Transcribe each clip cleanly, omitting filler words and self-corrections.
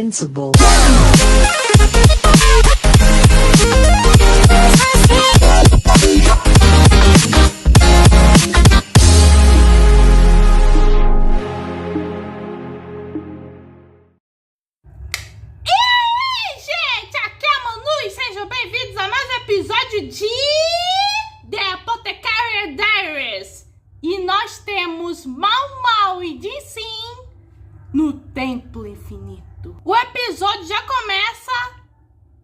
Invincible. Bem-vindos a mais um episódio de The Apothecary Diaries. E nós temos Mau Mau e Jin-Sim no Templo Infinito. O episódio já começa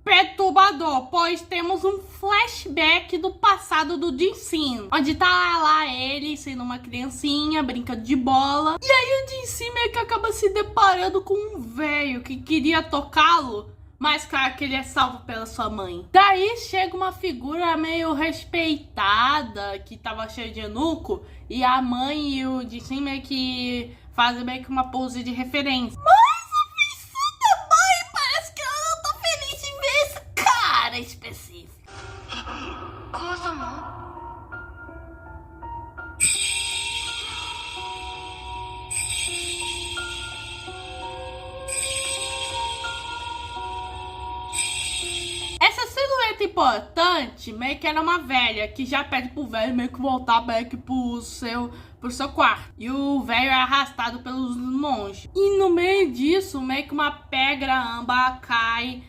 perturbador, pois temos um flashback do passado do Jin-Sim, onde tá lá ele sendo uma criancinha, brincando de bola. E aí o Jin-Sim meio que acaba se deparando com um velho que queria tocá-lo, mas claro que ele é salvo pela sua mãe. Daí chega uma figura meio respeitada, que tava cheia de eunuco, e a mãe e o Jin-Sim meio que fazem meio que uma pose de referência. Mas a feição da mãe parece que ela não tá feliz de ver esse cara específico. Essa silhueta importante meio que era uma velha que já pede pro velho meio que voltar meio que pro seu quarto. E o velho é arrastado pelos monges. E no meio disso, meio que uma pedra âmbar cai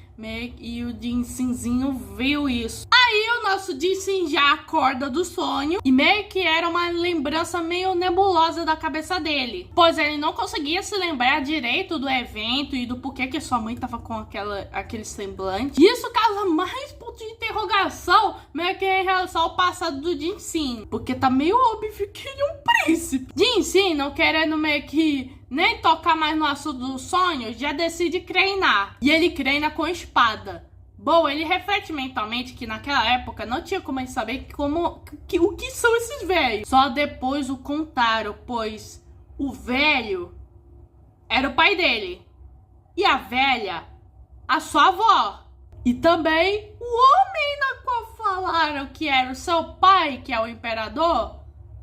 e o Jin-Simzinho viu isso. Aí o nosso Jin-Sim já acorda do sonho e meio que era uma lembrança meio nebulosa da cabeça dele, pois ele não conseguia se lembrar direito do evento e do porquê que sua mãe tava com aquele semblante. E isso causa mais ponto de interrogação meio que em relação ao passado do Jin-Sim, porque tá meio óbvio que ele é um príncipe. Jin-Sim, não querendo meio que nem tocar mais no assunto do sonho, já decide treinar. E ele treina com espada. Bom, ele reflete mentalmente que naquela época não tinha como ele saber o que são esses velhos. Só depois o contaram, pois o velho era o pai dele. E a velha, a sua avó. E também o homem na qual falaram que era o seu pai, que é o imperador,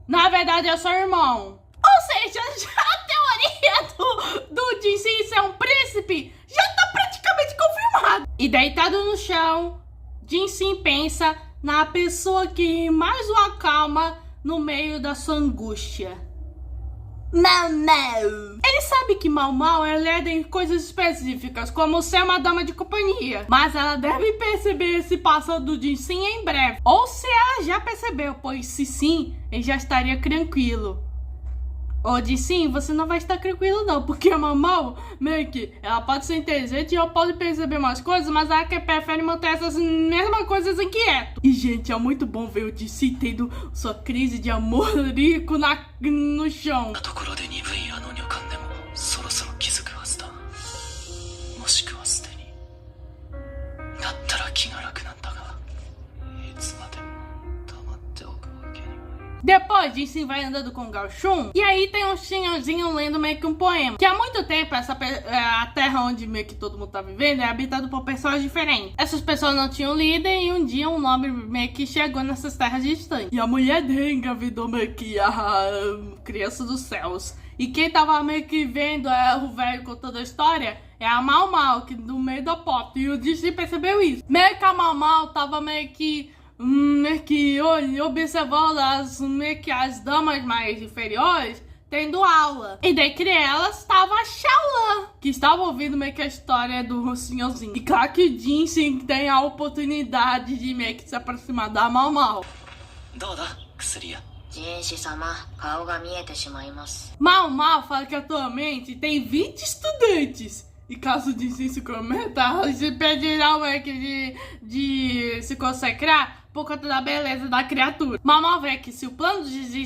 na verdade é o seu irmão. Ou seja, já a teoria do Jin-Sim ser um príncipe já tá praticamente confirmado. E deitado no chão, Jin-Sim pensa na pessoa que mais o acalma no meio da sua angústia. Mau Mau. Ele sabe que Mau Mau é lida em coisas específicas, como ser uma dama de companhia. Mas ela deve perceber esse passado do Jin-Sim em breve. Ou se ela já percebeu, pois se sim, ele já estaria tranquilo. Ou Jin-Sim, você não vai estar tranquilo não, porque a Mau Mau, meio que, ela pode ser inteligente e ela pode perceber mais coisas, mas ela que prefere manter essas mesmas coisas inquieto. E gente, é muito bom ver o Jin-Sim tendo sua crise de amor rico no chão. Depois, Jin-Sim vai andando com o Gao-Chun, e aí tem um senhorzinho lendo meio que um poema. Que há muito tempo, a terra onde meio que todo mundo tá vivendo é habitada por pessoas diferentes. Essas pessoas não tinham líder e um dia um nobre meio que chegou nessas terras distantes. E a mulher dele engravidou meio que a criança dos céus. E quem tava meio que vendo o velho contando a história é a Mau Mau, que no meio da porta. E o Jin-Sim percebeu isso. Meio que a Mau Mau tava meio que observando as damas mais inferiores tendo aula. E dentre elas estava a Xiaolan, que estava ouvindo meio que a história do senhorzinho. E claro que o Jin-Sim tem a oportunidade de meio que se aproximar da Mau Mau. Mau Mau fala que atualmente tem 20 estudantes. E caso o Jin-Sim se cometa, eles pedirão meio que de se consagrar por conta da beleza da criatura. Mau Mau vê que se o plano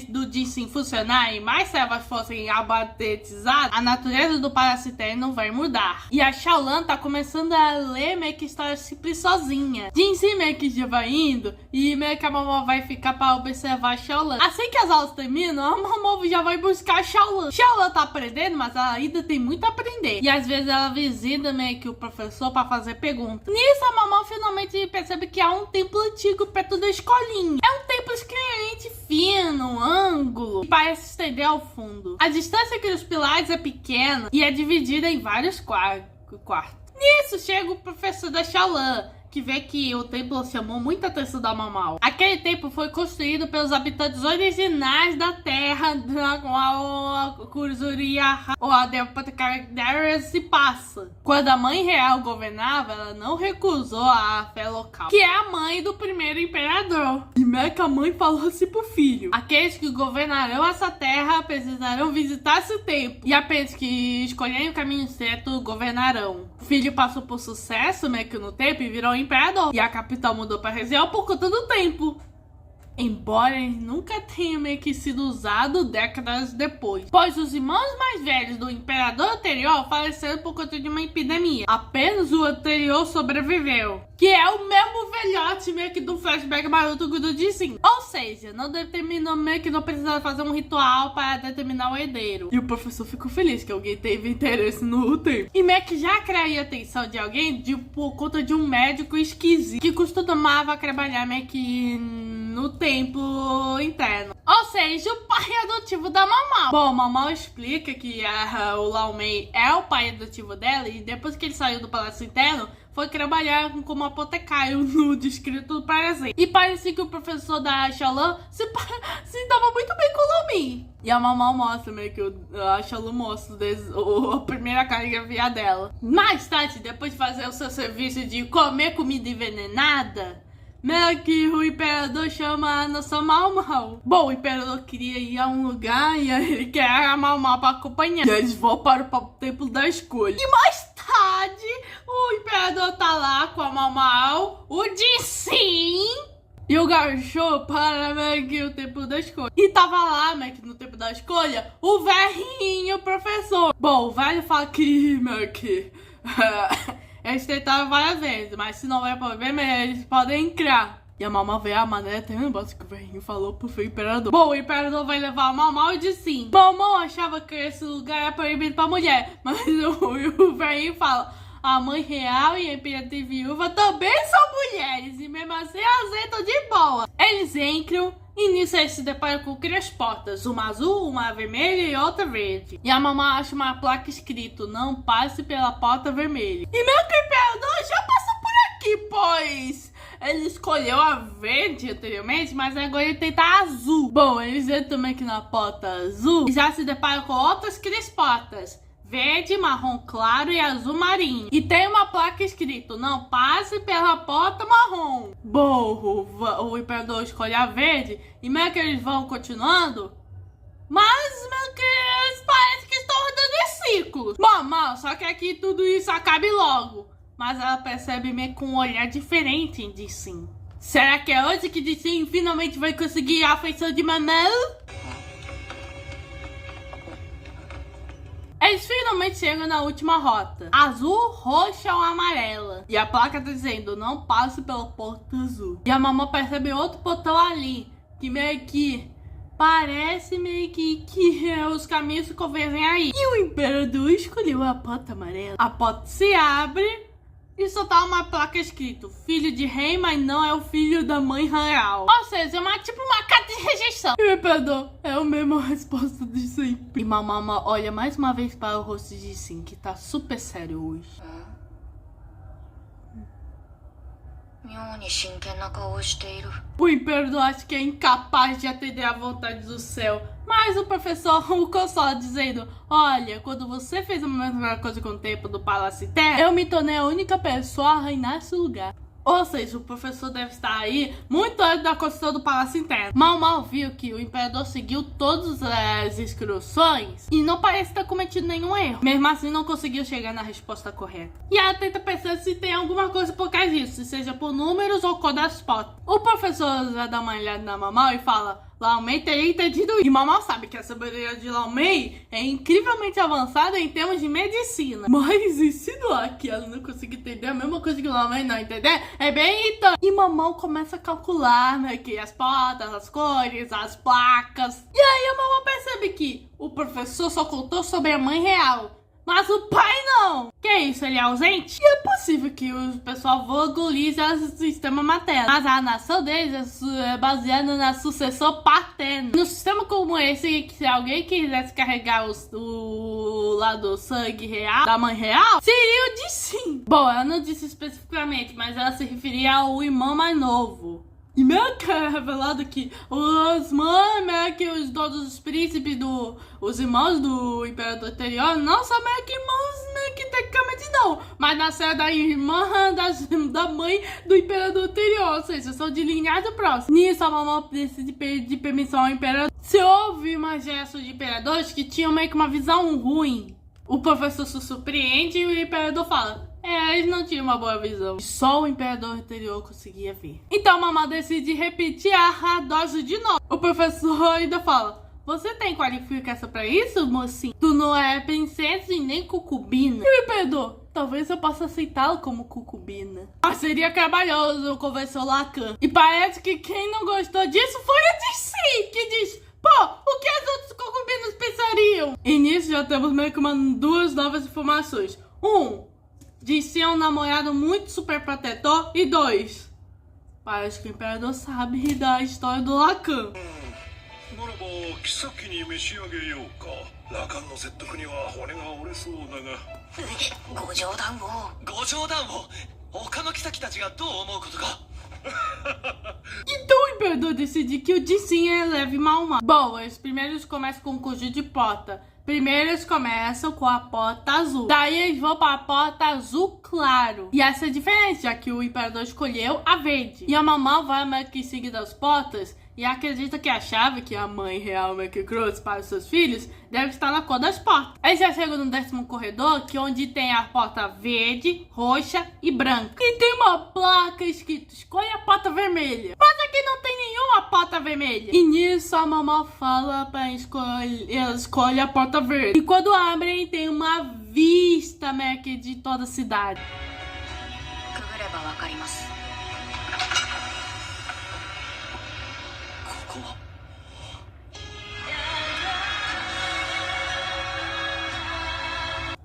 do Jin-Sim funcionar e mais servas fossem abatizadas, a natureza do parasitério não vai mudar. E a Xiaolan tá começando a ler meio que história simples sozinha. Jin-Sim meio que já vai indo e meio que a Mau Mau vai ficar pra observar a Xiaolan. Assim que as aulas terminam, a Mau Mau já vai buscar a Xiaolan. Xiaolan tá aprendendo, mas ela ainda tem muito a aprender. E às vezes ela visita meio que o professor pra fazer perguntas. Nisso a Mau Mau finalmente percebe que há um templo antigo perto da escolinha. É um templo extremamente fino, ângulo, e parece se estender ao fundo. A distância entre os pilares é pequena e é dividida em vários quarto. Nisso chega o professor da Xalã, que vê que o templo chamou muita atenção da Mau. Aquele templo foi construído pelos habitantes originais da Terra, na qual a Kurzuriya ou a Apothecary se passa. Quando a mãe real governava, ela não recusou a fé local, que é a mãe do primeiro imperador. E Meca, a mãe, falou assim pro filho: aqueles que governarão essa terra precisarão visitar esse templo, e apenas que escolherem o caminho certo governarão. O filho passou por sucesso Meca no templo e virou imperador, e a capital mudou para Região por conta do templo. Embora ele nunca tenha meio que sido usado décadas depois, pois os irmãos mais velhos do imperador anterior faleceram por conta de uma epidemia. Apenas o anterior sobreviveu, que é o mesmo velhote meio que do flashback Naruto do Sim. Ou seja, não determinou meio que não precisava fazer um ritual para determinar o herdeiro. E o professor ficou feliz que alguém teve interesse no tempo. E meio que já atraía a atenção de alguém por conta de um médico esquisito que costumava trabalhar meio que no templo interno. Ou seja, o pai adotivo da Mau. Bom, Mau explica que o Lao Mei é o pai adotivo dela, e depois que ele saiu do palácio interno, foi trabalhar como apotecário no distrito do presente. E parecia que o professor da Xalã se dava muito bem com o Lao Mei. E a Mau mostra meio que a Xalã mostra a primeira carga dela. Mais tarde, depois de fazer o seu serviço de comer comida envenenada, meio que o imperador chama a nossa Mau. Bom, o imperador queria ir a um lugar e ele quer a Mau para acompanhar. E eles vão para o templo da escolha. E mais tarde, o imperador tá lá com a Mau, o Sim e o Garchou para meio que o templo da escolha. E tava lá, meio que no templo da escolha, o velhinho professor. Bom, o velho fala que meio que eles tentaram várias vezes, mas se não houver problema, eles podem entrar. E a Mau vê a maneira tenebrosa que o velhinho falou pro imperador. Bom, o imperador vai levar a Mau e diz sim. Mau achava que esse lugar era proibido pra mulher, mas o velhinho fala: a mãe real e a imperatriz viúva também são mulheres, e mesmo assim aceitam de boa. Eles entram. E nisso eles se deparam com 3 portas, uma azul, uma vermelha e outra verde. E a Mau acha uma placa escrito: não passe pela porta vermelha. E meu imperador já passou por aqui, pois ele escolheu a verde anteriormente, mas agora ele tenta a azul. Bom, eles entram também aqui na porta azul e já se deparam com outras 3 portas: verde, marrom claro e azul marinho. E tem uma placa escrito: não passe pela porta marrom. Bom, o imperador escolhe a verde. E meio que eles vão continuando, mas meio que eles parecem que estão rodando em círculos. Bom, só que aqui tudo isso acabe logo. Mas ela percebe meio com um olhar diferente em Sim. Será que é hoje que Sim finalmente vai conseguir a afeição de Mau? Eles finalmente chegam na última rota: azul, roxa ou amarela. E a placa tá dizendo: não passe pela porta azul. E a Mau percebe outro portão ali, que meio que parece meio que os caminhos se convergem aí. E o imperador escolheu a porta amarela. A porta se abre e só tá uma placa escrito: filho de rei, mas não é o filho da mãe real. Ou seja, tipo uma carta de rejeição. E o imperador: é a mesma resposta de sempre. E Mau olha mais uma vez para o rosto de Sim, que tá super sério hoje. O imperador acha que é incapaz de atender à vontade do céu, mas o professor o consola dizendo: olha, quando você fez a mesma coisa com o tempo do Palácio Terra, eu me tornei a única pessoa a reinar esse lugar. Ou seja, o professor deve estar aí muito antes da construção do Palácio Interno. Mau viu que o imperador seguiu todas as instruções e não parece ter cometido nenhum erro. Mesmo assim, não conseguiu chegar na resposta correta. E ela tenta pensar se tem alguma coisa por causa disso, seja por números ou cor das fotos. O professor já dá uma olhada na Mau e fala: Lao Mei teria entendido isso. E Mau sabe que a sabedoria de Lao Mei é incrivelmente avançada em termos de medicina. Mas insinuar que ela não conseguiu entender a mesma coisa que o Lao Mei não entender é bem irritante. E Mau começa a calcular, né, que as portas, as cores, as placas. E aí a Mau percebe que o professor só contou sobre a mãe real, mas o pai não! Que isso, ele é ausente? E é possível que o pessoal vogalize o sistema materno, mas a nação deles é baseada na sucessão paterna. No sistema como esse, que se alguém quisesse carregar o lado sangue real, da mãe real, seria o de sim. Bom, ela não disse especificamente, mas ela se referia ao irmão mais novo. E meio que é revelado que os mães, meio que todos os príncipes os irmãos do imperador anterior não são meio que irmãos, meio que tecnicamente não, mas nasceram da irmã da mãe do imperador anterior, ou seja, são de linhagem próxima. Nisso, a mamãe decide pedir permissão ao imperador. Se houve uma geração de imperadores que tinham meio que uma visão ruim, o professor se surpreende e o imperador fala: eles não tinham uma boa visão. Só o imperador anterior conseguia ver. Então a mamãe decide repetir a dose de novo. O professor ainda fala: você tem qualificação pra isso, mocinho? Tu não é princesa e nem concubina. E o imperador: talvez eu possa aceitá-lo como concubina. Mas seria trabalhoso, conversou Lacan. E parece que quem não gostou disso foi a de si, que diz: pô, o que as outras concubinas pensariam? E nisso já temos meio que duas novas informações. De ser um namorado muito super protetor. E 2, parece que o imperador sabe da história do Lacan. Então o imperador decide que o Jin é leve mal. Bom, eles primeiros começam com um conjunto de porta. Primeiro eles começam com a porta azul. Daí eles vão para a porta azul claro. E essa é diferente, já que o imperador escolheu a verde. E a mamãe vai meio que seguindo as portas e acredita que a chave que a mãe real meio que trouxe para os seus filhos deve estar na cor das portas. Eles já chegam no 10º corredor, que onde tem a porta verde, roxa e branca. E tem uma placa escrito: escolha a porta vermelha. Mas aqui não tem nenhuma porta vermelha. E nisso a mamãe fala para escolher a porta verde. E quando abrem, tem uma vista meio que de toda a cidade.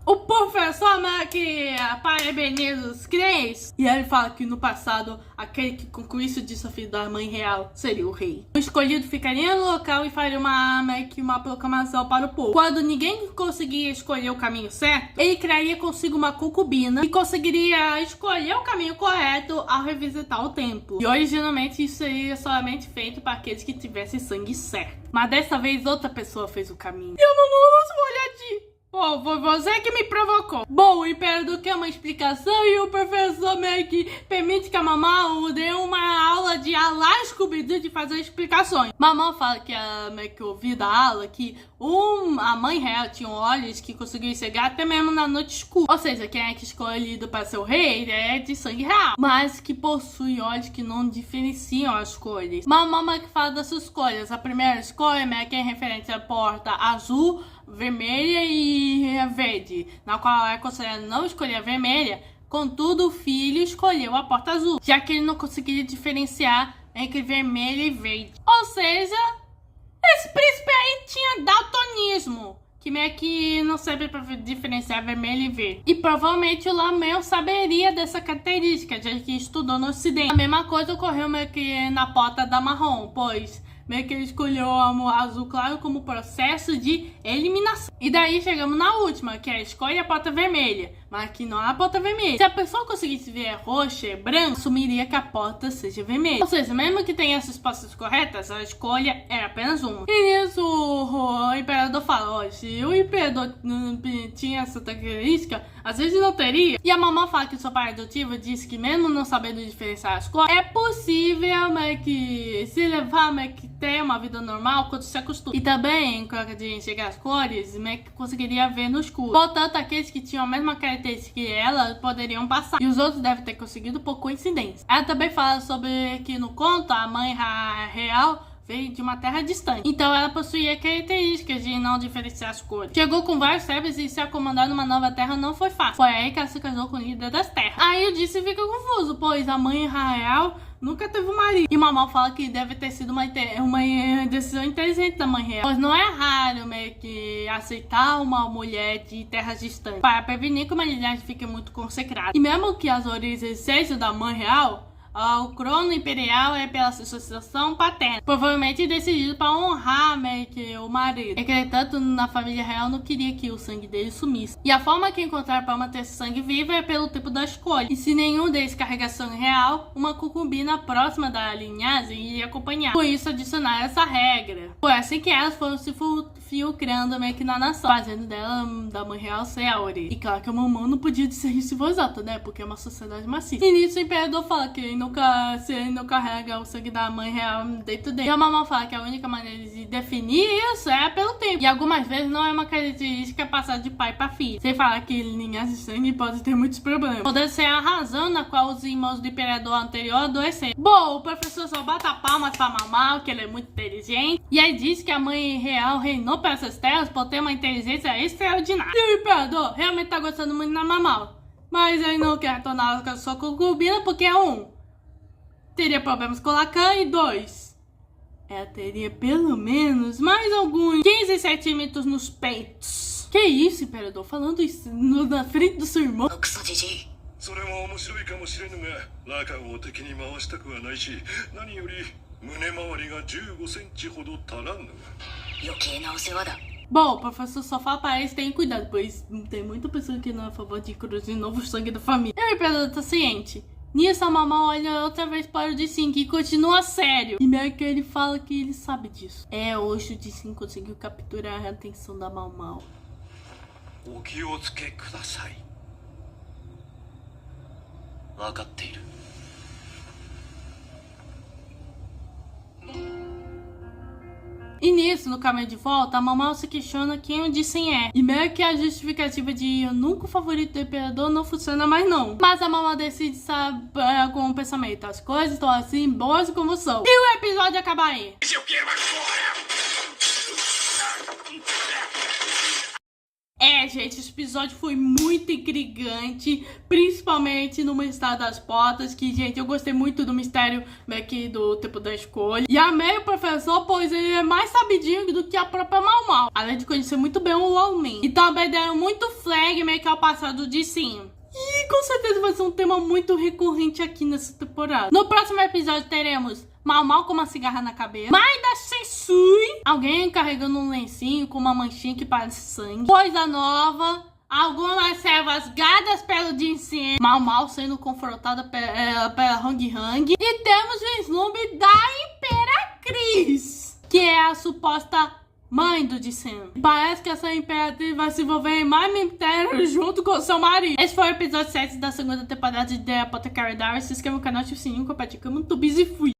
O professor Mac parabeniza os crentes. E ele fala que no passado, aquele que concluísse o desafio da mãe real seria o rei. O escolhido ficaria no local e faria uma proclamação para o povo. Quando ninguém conseguia escolher o caminho certo, ele criaria consigo uma concubina e conseguiria escolher o caminho correto ao revisitar o templo. E originalmente isso seria somente feito para aqueles que tivessem sangue certo. Mas dessa vez outra pessoa fez o caminho. E eu não vou olhar de... Pô, foi você que me provocou. Bom, o imperador quer uma explicação e o professor meio que permite que a mamãe dê uma aula de Alá Scooby-Doo de fazer explicações. Mamãe fala que meio que ouviu da aula que a mãe real tinha olhos que conseguiu enxergar até mesmo na noite escura. Ou seja, quem é que escolhido para ser o rei é de sangue real, mas que possui olhos que não diferenciam as cores. Mamãe que fala das suas escolhas. A primeira escolha é que é referente à porta azul, vermelha e verde, na qual é considerado não escolher a vermelha. Contudo, o filho escolheu a porta azul, já que ele não conseguia diferenciar entre vermelho e verde. Ou seja, esse príncipe aí tinha daltonismo, que meio que não sabe diferenciar vermelho e verde. E provavelmente o Lamel saberia dessa característica, já que estudou no Ocidente. A mesma coisa ocorreu meio que na porta da marrom, pois meio que ele escolheu a azul claro como processo de eliminação. E daí chegamos na última, que é a escolha a porta vermelha. Mas aqui não há a porta vermelha. Se a pessoa conseguisse ver roxa e branca, assumiria que a porta seja vermelha. Ou seja, mesmo que tenha as respostas corretas, a escolha era apenas uma. E nisso o imperador fala: ó, se o imperador tinha essa característica, às vezes não teria. E a mamãe fala que o seu pai adotivo disse que mesmo não sabendo diferenciar as cores, é possível meio que se levar, meio que ter uma vida normal quando se acostuma. E também, quando a gente chegar às cores, meio que conseguiria ver no escuro. Portanto, aqueles que tinham a mesma característica que ela poderiam passar. E os outros devem ter conseguido por coincidência. Ela também fala sobre que no conto a mãe real veio de uma terra distante. Então ela possuía características de não diferenciar as cores. Chegou com vários servos e se acomodar numa nova terra não foi fácil. Foi aí que ela se casou com o líder das terras. Aí o Disse fica confuso, pois a mãe real nunca teve um marido. E Mal Mal fala que deve ter sido uma decisão inteligente da mãe real, pois não é raro meio que aceitar uma mulher de terras distantes para prevenir que uma linhagem fique muito consecrada. E mesmo que as origens sejam da mãe real, o crono imperial é pela associação paterna, provavelmente decidido para honrar meio que o marido. Entretanto, na família real não queria que o sangue dele sumisse. E a forma que encontraram para manter esse sangue vivo é pelo tipo da escolha. E se nenhum deles carrega sangue real, uma concubina próxima da linhagem iria acompanhar. Por isso adicionar essa regra. Foi assim que elas foram se filtrando meio que na nação, fazendo dela, da mãe real, ser a origem. E claro que a mamãe não podia dizer isso em voz alta, né? Porque é uma sociedade maciça. E nisso o imperador fala que se ele não carrega o sangue da mãe real dentro dele. E a mamãe fala que a única maneira de definir isso é pelo tempo. E algumas vezes não é uma característica passada de pai para filho. Sem falar que linhas de sangue podem ter muitos problemas. Pode ser a razão na qual os irmãos do imperador anterior adoeceram. Bom, o professor só bota palmas pra Mal, que ele é muito inteligente. E aí diz que a mãe real reinou para essas terras por ter uma inteligência extraordinária. E o imperador realmente tá gostando muito da Mal. Mas ele não quer torná-la com a sua concubina porque teria problemas com Lacan, e 2, ela teria pelo menos mais alguns 15 centímetros nos peitos. Que isso, imperador? Falando isso na frente do seu irmão? Bom, o professor só fala para eles terem cuidado, pois tem muita pessoa que não é a favor de introduzir novo sangue da família. E o imperador tá ciente. Nisso, a Mal olha outra vez para o Jin e continua sério. E meio que ele fala que ele sabe disso. Hoje o Jin conseguiu capturar a atenção da Mal. E nisso, no caminho de volta, a Mal se questiona quem o Jin é. E meio que a justificativa de eu nunca o favorito do imperador não funciona mais não. Mas a Mal decide saber com o pensamento. As coisas estão assim, boas como são. E o episódio acaba aí. Gente, esse episódio foi muito intrigante, principalmente no Mistério das Portas, que, gente, eu gostei muito do mistério meio que do tempo da escolha. E amei o professor, pois ele é mais sabidinho do que a própria Mal, além de conhecer muito bem o Walmin. E também deram muito flag meio que ao passado de sim. E com certeza vai ser um tema muito recorrente aqui nessa temporada. No próximo episódio teremos Mal com uma cigarra na cabeça, Mãe da Sensui, alguém carregando um lencinho com uma manchinha que parece sangue, coisa nova, algumas servas gadas pelo Jin, Mal sendo confrontada pela Hang, e temos o vislumbre da Imperatriz, que é a suposta mãe do Jin. Parece que essa imperatriz vai se envolver em mais mistérios junto com seu marido. Esse foi o episódio 7 da segunda temporada de The Apothecary Diaries. Se inscreva no canal, ative o sininho, compartilhe, muito busy, fui.